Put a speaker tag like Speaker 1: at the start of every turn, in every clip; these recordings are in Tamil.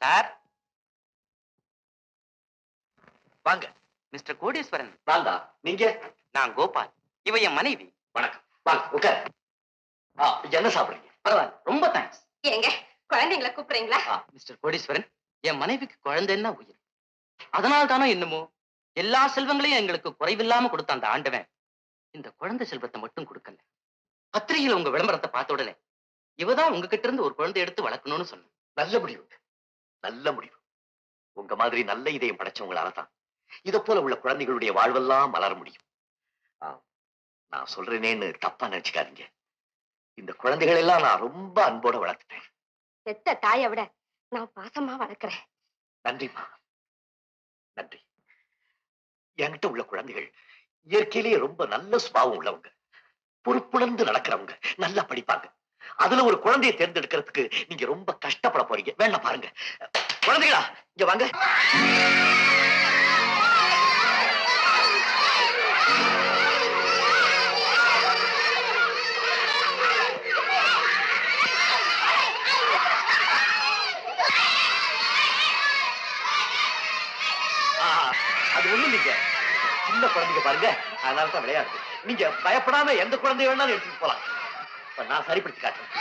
Speaker 1: சார்
Speaker 2: வாங்க.
Speaker 1: மிஸ்டர் கோடீஸ்வரன்.
Speaker 2: நான் தான். நீங்க?
Speaker 1: நான் கோபால். இவ என் மனைவி.
Speaker 2: வணக்கம். வாங்க உட்கார். என்ன சாப்பிடுறீங்க?
Speaker 1: பரவாயில்ல, ரொம்ப தேங்க்ஸ்.
Speaker 3: ஏங்க குழந்தைங்களை கூப்பிடுறீங்களா?
Speaker 1: மிஸ்டர் கோடீஸ்வரன், என் மனைவிக்கு குழந்தைன்னா உயிர். அதனால் தானோ என்னமோ எல்லா செல்வங்களையும் எங்களுக்கு குறைவில்லாம கொடுத்த அந்த ஆண்டவன் இந்த குழந்தை செல்வத்தை மட்டும் கொடுக்கல. பத்திரிகையில் உங்க விளம்பரத்தை பார்த்த உடனே இவதான் உங்ககிட்ட இருந்து ஒரு குழந்தை எடுத்து வளர்க்கணும்னு சொன்னேன்.
Speaker 2: நல்ல முடிவு, நல்ல முடிவு. உங்க மாதிரி நல்ல இதயம் படைச்சவங்களால தான் இதை போல உள்ள குழந்தைகளுடைய வாழ்வெல்லாம் மலர முடியும். நான் சொல்றேனேன்னு தப்பா நினைச்சுக்காதீங்க. இந்த குழந்தைகள் எல்லாம் நான் ரொம்ப அன்போட வளர்த்துட்டேன்.
Speaker 3: பெத்த தாயை விட நான் பாசமா வளர்க்கிறேன்.
Speaker 2: நன்றிமா, நன்றி. என்கிட்ட உள்ள குழந்தைகள் இயற்கையிலேயே ரொம்ப நல்ல சுபாவம் உள்ளவங்க, பொறுப்புணர்ந்து நடக்கிறவங்க, நல்லா படிப்பாங்க. அதுல ஒரு குழந்தையை தேர்ந்தெடுக்கிறதுக்கு நீங்க ரொம்ப கஷ்டப்பட போறீங்க. வேணா பாருங்க. குழந்தைகளா இங்க வாங்க. அது ஒண்ணும் இல்லைங்க, சின்ன குழந்தைங்க பாருங்க, அதனாலதான் விளையாட்டு. நீங்க பயப்படாம எந்த குழந்தைய வேணாலும் எடுத்துட்டு போலாம். நான் சரிப்படுத்தி காட்டுறேன்.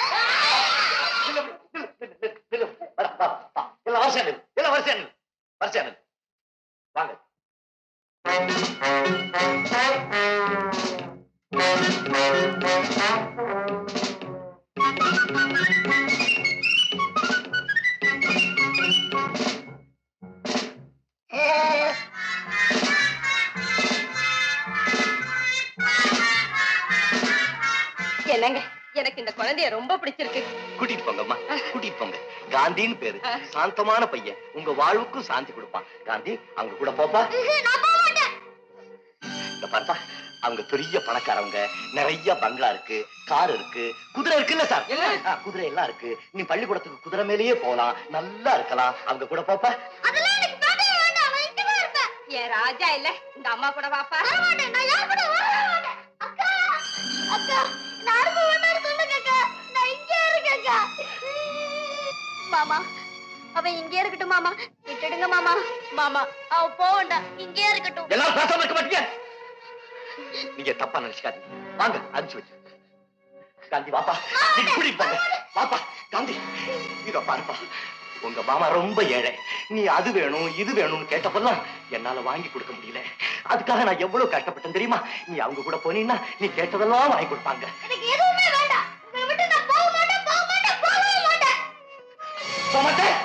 Speaker 2: எல்லாம் வரிசையா எல்லாம் வரிசையா வாங்க.
Speaker 3: என்னங்க, எனக்கு இந்த குழந்தைய ரொம்ப பிடிச்சிருக்கு.
Speaker 2: கூட்டிட்டு போங்கம்மா, கூட்டிட்டு போங்க. காந்தின்னு பேரு, சாந்தமான பையன், உங்க வாழ்வுக்கும் சாந்தி கொடுப்பான். காந்தி அவங்க கூட போப்பா. பார்த்தா அவங்க பெரிய பணக்காரவங்க, நிறைய பங்களா இருக்கு, கார் இருக்கு, குதிரை இருக்குல்ல சார்? குதிரை எல்லாம் இருக்கு. நீ பள்ளிக்கூடத்துக்கு குதிரை மேலேயே போலாம், நல்லா இருக்கலாம். அவங்க கூட போப்பா.
Speaker 3: என் ராஜா இல்ல, இந்த அம்மா கூட வாப்பா. மாமா அவ இங்கே இருக்கட்டும். மாமா விட்டுடுங்க மாமா. மாமா அவ போண்டா, இங்கே இருக்கட்டும்.
Speaker 2: எல்லாரும் பேசாம இருக்க மாட்டீங்க. நீங்க தப்பா நினைச்சுக்காதீங்க. வாங்க அனுப்பிச்சு வச்சு. காந்தி வாப்பா, நீங்க கூட்டிட்டு போங்க. வாப்பா காந்தி, இதோ பாருப்பா, உங்க மாமா ரொம்ப ஏழை. நீ அது வேணும் இது வேணும்னு கேட்டப்பெல்லாம் என்னால வாங்கி கொடுக்க முடியல. அதுக்காக நான் எவ்வளவு கஷ்டப்பட்டேன் தெரியுமா? நீ அவங்க கூட போனீங்கன்னா நீ கேட்டதெல்லாம் வாங்கி கொடுப்பாங்க. போக மாட்டேன்.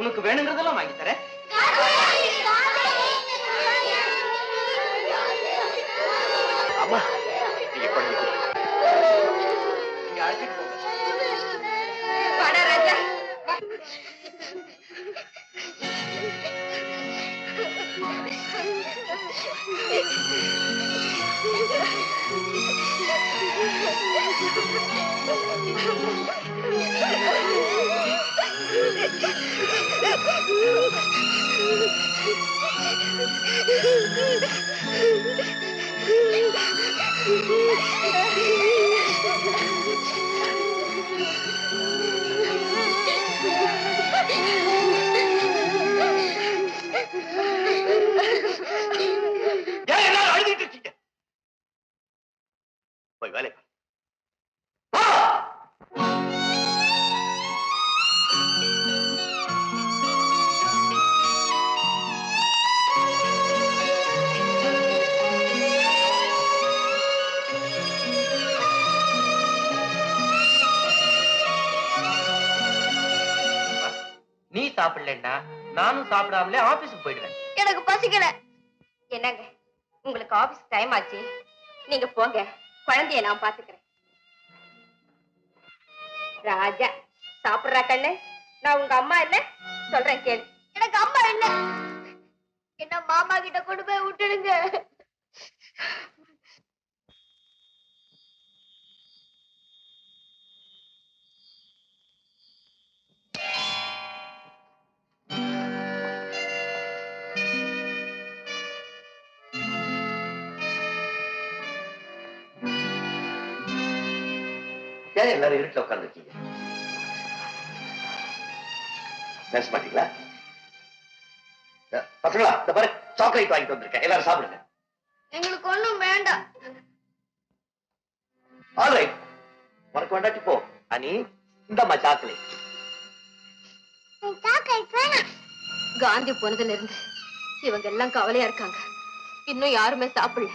Speaker 1: உனக்கு வேணுங்கிறதெல்லாம் வாங்கி தரேன்.
Speaker 2: அம்மா நீங்க பண்ணி
Speaker 1: நீங்க அழைச்சிட்டு போங்க.
Speaker 3: ராஜா
Speaker 2: எல்லாரும் அழுதுட்டு இருக்கீங்க. போய் வேலை
Speaker 1: நீ சாப்பிடலன்னா நானும் சாப்பிடாமலே ஆபீஸுக்கு போயிடுவேன்.
Speaker 3: எனக்கு பசிக்கல. என்னங்க, உங்களுக்கு ஆபீஸ் டைம் ஆச்சு, நீங்க போங்க. குழந்தைய நான் பாத்துக்கிறேன். ராஜா சாப்பிடுறா கண்ணு. நான் உங்க அம்மா இல்ல, சொல்றேன் கேளு. எனக்கு அம்மா இல்ல, என்ன மாமா கிட்ட கொண்டு போய் விட்டுடுங்க.
Speaker 2: ஏன் எல்லாரும் இருட்டுல உட்கார்ந்து இருக்கீங்க? பேச மாட்டீங்களா? பசங்களா, இந்த பாரு சாக்லேட் வாங்கிட்டு வந்திருக்கேன், எல்லாரும் சாப்பிடுங்க.
Speaker 3: எங்களுக்கு ஒண்ணும் வேண்டாம்.
Speaker 2: ஆல்ரைட், உனக்கு வேண்டாட்டி போ. அனி, இந்தம்மா சாக்லேட்.
Speaker 3: காந்தி போனதுல இருந்து இவங்க எல்லாம் கவலையா இருக்காங்க. இன்னும் யாருமே சாப்பிடல.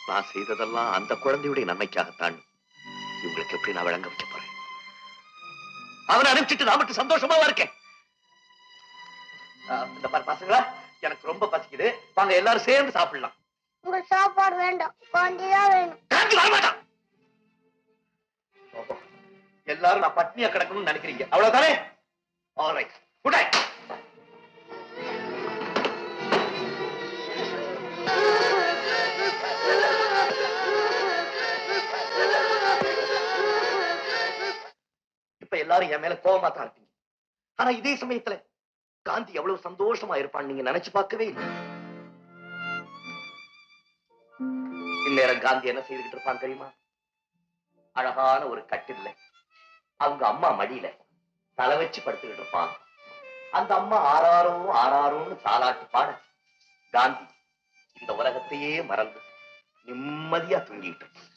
Speaker 2: நான் செய்ததெல்லாம் அந்த குழந்தையுடைய நன்மைக்காகத்தான். இவங்களுக்கு எப்படி நான் விளங்க வைக்க போறேன்? அவனை அனுப்பிச்சிட்டு நான் மட்டும் சந்தோஷமாவா இருக்கேன்? இந்த பாரு பசங்களா, எனக்கு ரொம்ப பசிக்குது, வாங்க எல்லாரும் சேர்ந்து சாப்பிடலாம்.
Speaker 4: உங்க சாப்பாடு வேண்டாம், காந்திதான் வேணும்.
Speaker 2: காந்தி வரமாட்டான். எல்லாரும் நான் பட்னியா கிடக்கணும்னு நினைக்கிறீங்க, அவ்வளவுதானே? Alright, good night. இப்ப எல்லாரும் என் மேல கோபமா தான் இருப்பீங்க. ஆனா இதே சமயத்துல காந்தி எவ்வளவு சந்தோஷமா இருப்பான்னு நீங்க நினைச்சு பார்க்கவே இல்லை. இந்நேரம் காந்தி என்ன செய்துகிட்டு இருப்பான் தெரியுமா? அழகான ஒரு கட்டில்ல அவங்க அம்மா மடியில தலை வச்சு படுத்துக்கிட்டு இருப்பான். அந்த அம்மா ஆறாரோ ஆறாரோன்னு தாலாட்டு பாட காந்தி இந்த உலகத்தையே மறந்து நிம்மதியா தூங்கிட்டு இருப்பான்.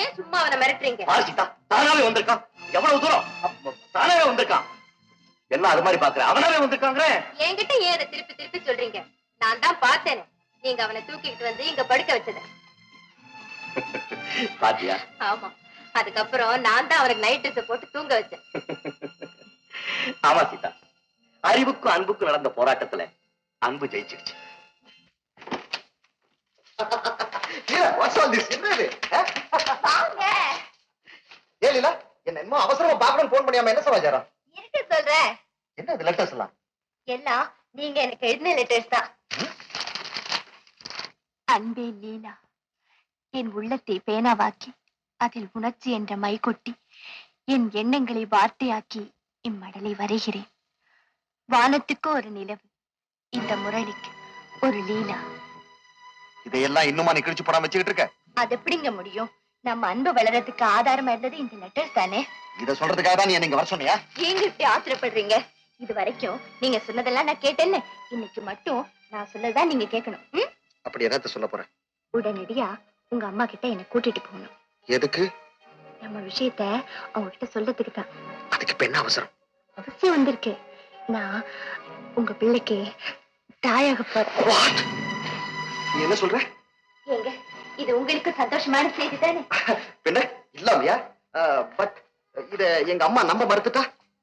Speaker 3: ஏன் சும்மா அவனை மிரட்டுறீங்க?
Speaker 2: தானாவே வந்திருக்கான். எவ்வளவு தூரம் தானாவே வந்திருக்கான். என்ன அது மாதிரி பாக்குற? அவனாவே வந்திருக்காங்க.
Speaker 3: என்கிட்ட ஏன் அதை திருப்பி திருப்பி சொல்றீங்க? நான் தான் பார்த்தேன், நீங்க அவனை தூக்கிட்டு வந்து இங்க படுக்க வச்சத.
Speaker 2: பாத்தியா?
Speaker 3: ஆமா, அதுக்கப்புறம் நான் தான் அவனுக்கு நைட் ட்ரெஸ் போட்டு தூங்க வச்சேன்.
Speaker 2: ஆமா சீதா, அறிவுக்கும் அன்புக்கும் நடந்த போராட்டத்துல அன்பு ஜெயிச்சிருச்சு. என்ன அவசரமா பாக்கணும் போன் பண்ணியாம என்ன சமாச்சாரம்
Speaker 3: இருக்க சொல்றேன்.
Speaker 2: என்ன இது லெட்டர்ஸ் எல்லாம்?
Speaker 3: எல்லாம் நீங்க எனக்கு எழுதின லெட்டர்ஸ் தான்.
Speaker 4: அன்பே லீலா, என் உள்ளத்தை பேனாவாக்கி அதில் உணர்ச்சி என்ற மை கொட்டி என் எண்ணங்களை வார்த்தையாக்கி இம்மடலை வரைகிறேன். வானத்துக்கு ஒரு நிலவு, இந்த முரளிக்கு ஒரு லீலா.
Speaker 2: இதையெல்லாம் இன்னுமா நீ கிழிச்சு போடாம வச்சுக்கிட்டு இருக்க?
Speaker 4: அது எப்படிங்க முடியும்? நம்ம அன்பு வளர்றதுக்கு ஆதாரமா இருந்தது இந்த லெட்டர்ஸ் தானே.
Speaker 2: இத சொல்றதுக்காக தான் நீ நீங்க வர சொன்னியா?
Speaker 4: ஏங்க இப்படி ஆத்திரப்படுறீங்க? இது வரைக்கும் நீங்க சொன்னதெல்லாம் நான் கேட்டேன்னு, இன்னைக்கு மட்டும் நான் சொல்லதான் நீங்க கேட்கணும்.
Speaker 2: அப்படி என்னத்த சொல்ல போற?
Speaker 4: உடனடியா உங்க அம்மா கிட்ட என்ன கூட்டிட்டு போகணும்.
Speaker 2: எதுக்கு?
Speaker 4: நம்ம விஷயத்த அவங்க கிட்ட சொல்றதுக்கு தான்.
Speaker 2: அதுக்கு இப்ப என்ன அவசரம்?
Speaker 4: அவசியம் வந்திருக்கு. நான் உங்க பிள்ளைக்கு தாயாக போறேன்.
Speaker 2: நீ என்ன சொல்ற?
Speaker 4: ஏங்க, இது உங்களுக்கு சந்தோஷமான செய்தி தானே?
Speaker 2: பின்ன இல்லாமையா? பட் இத எங்க அம்மா நம்ப மறுத்துட்டா?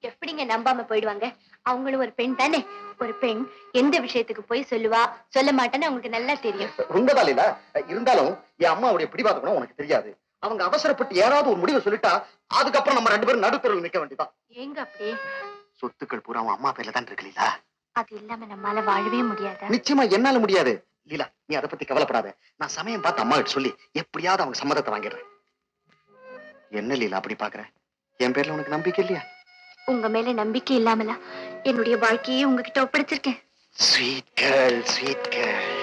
Speaker 4: எப்படிங்க நம்பாம போயிடுவாங்க? அவங்களும் ஒரு பெண் தானே. ஒரு பெண் எந்த விஷயத்துக்கு போய் சொல்லுவா சொல்ல மாட்டேன்னு அவங்களுக்கு நல்லா தெரியும்.
Speaker 2: உண்மைதான் இல்ல. இருந்தாலும் என் அம்மாவுடைய பிடிவாதம் உனக்கு தெரியாது. அவங்க அவசரப்பட்டு ஏதாவது ஒரு முடிவை சொல்லிட்டா அதுக்கப்புறம் நம்ம ரெண்டு பேரும் நடுத்தருவில் நிக்க வேண்டியதான்.
Speaker 4: ஏங்க அப்படி?
Speaker 2: சொத்துக்கள் பூரா அவன் அம்மா பேர்ல தான் இருக்கு லீலா.
Speaker 4: அது இல்லாம நம்மால வாழவே முடியாதா?
Speaker 2: நிச்சயமா என்னால முடியாது லீலா. நீ அதை பத்தி கவலைப்படாத. நான் சமயம் பார்த்து அம்மா கிட்ட சொல்லி எப்படியாவது அவங்க சம்மதத்தை வாங்கிடுறேன். என்ன லீலா அப்படி பாக்குற? என் பேர்ல உனக்கு நம்பிக்கை இல்லையா?
Speaker 4: உங்க மேல நம்பிக்கை இல்லாமலா என்னுடைய வாழ்க்கையே உங்ககிட்ட ஒப்படைச்சிருக்கேன்.
Speaker 2: Sweet girl, sweet girl.